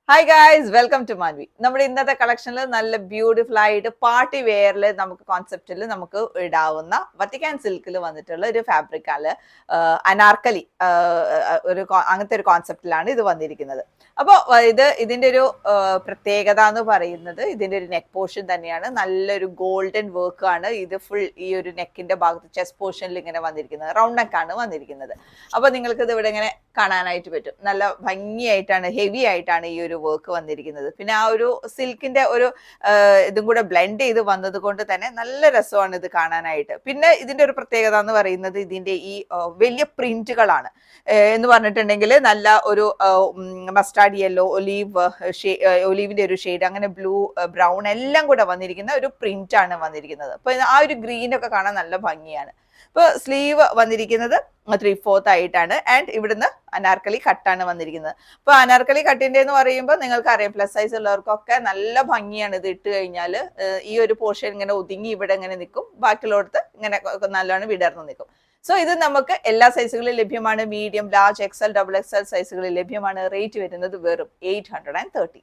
Hi guys, welcome to Manvi. നമ്മുടെ ഇന്നത്തെ കളക്ഷനിൽ നല്ല ബ്യൂട്ടിഫുൾ ആയിട്ട് പാർട്ടി വെയറിൽ നമുക്ക് കോൺസെപ്റ്റിൽ നമുക്ക് ഇടാവുന്ന വത്തിക്കാൻ സിൽക്കിൽ വന്നിട്ടുള്ള ഒരു ഫാബ്രിക്കാണ് അനാർക്കലി. അങ്ങനത്തെ ഒരു കോൺസെപ്റ്റിലാണ് ഇത് വന്നിരിക്കുന്നത്. അപ്പോൾ ഇതിന്റെ ഒരു പ്രത്യേകത എന്ന് പറയുന്നത് ഇതിന്റെ ഒരു നെക്ക് പോർഷൻ തന്നെയാണ്. നല്ലൊരു ഗോൾഡൻ വർക്ക് ആണ് ഇത്. ഫുൾ ഈ ഒരു നെക്കിന്റെ ഭാഗത്ത് ചെസ്റ്റ് പോർഷനിൽ ഇങ്ങനെ വന്നിരിക്കുന്നത്, റൗണ്ട് നെക്കാണ് വന്നിരിക്കുന്നത്. അപ്പൊ നിങ്ങൾക്ക് ഇത് ഇവിടെ ഇങ്ങനെ കാണാനായിട്ട് പറ്റും. നല്ല ഭംഗിയായിട്ടാണ്, ഹെവി ആയിട്ടാണ് ഈ ഒരു വർക്ക് വന്നിരിക്കുന്നത്. പിന്നെ ആ ഒരു സിൽക്കിന്റെ ഒരു ഇതും കൂടെ ബ്ലെൻഡ് ചെയ്ത് വന്നത് കൊണ്ട് തന്നെ നല്ല രസമാണ് ഇത് കാണാനായിട്ട്. പിന്നെ ഇതിന്റെ ഒരു പ്രത്യേകത എന്ന് പറയുന്നത് ഇതിന്റെ ഈ വലിയ പ്രിന്റുകളാണ്. എന്ന് പറഞ്ഞിട്ടുണ്ടെങ്കിൽ നല്ല ഒരു മസ്റ്റാർഡ് യെല്ലോ, ഒലീവിന്റെ ഒരു ഷെയ്ഡ്, അങ്ങനെ ബ്ലൂ, ബ്രൗൺ എല്ലാം കൂടെ വന്നിരിക്കുന്ന ഒരു പ്രിന്റ് ആണ് വന്നിരിക്കുന്നത്. അപ്പൊ ആ ഒരു ഗ്രീൻ ഒക്കെ കാണാൻ നല്ല ഭംഗിയാണ്. ഇപ്പൊ സ്ലീവ് വന്നിരിക്കുന്നത് 3/4 ആയിട്ടാണ്. ആൻഡ് ഇവിടുന്ന് അനാർക്കലി കട്ടാണ് വന്നിരിക്കുന്നത്. ഇപ്പൊ അനാർക്കലി കട്ടിന്റെ എന്ന് പറയുമ്പോൾ നിങ്ങൾക്ക് അറിയാം, പ്ലസ് സൈസ് ഉള്ളവർക്കൊക്കെ നല്ല ഭംഗിയാണ് ഇത് ഇട്ട് കഴിഞ്ഞാൽ. ഈ ഒരു പോർഷൻ ഇങ്ങനെ ഒതുങ്ങി ഇവിടെ ഇങ്ങനെ നിൽക്കും, ബാക്കിയുള്ളടത്ത് ഇങ്ങനെ നല്ലോണം വിടർന്ന് നിൽക്കും. സോ ഇത് നമുക്ക് എല്ലാ സൈസുകളിലും ലഭ്യമാണ്. മീഡിയം, ലാർജ്, XL, XXL സൈസുകളിൽ ലഭ്യമാണ്. റേറ്റ് വരുന്നത് വെറും 830.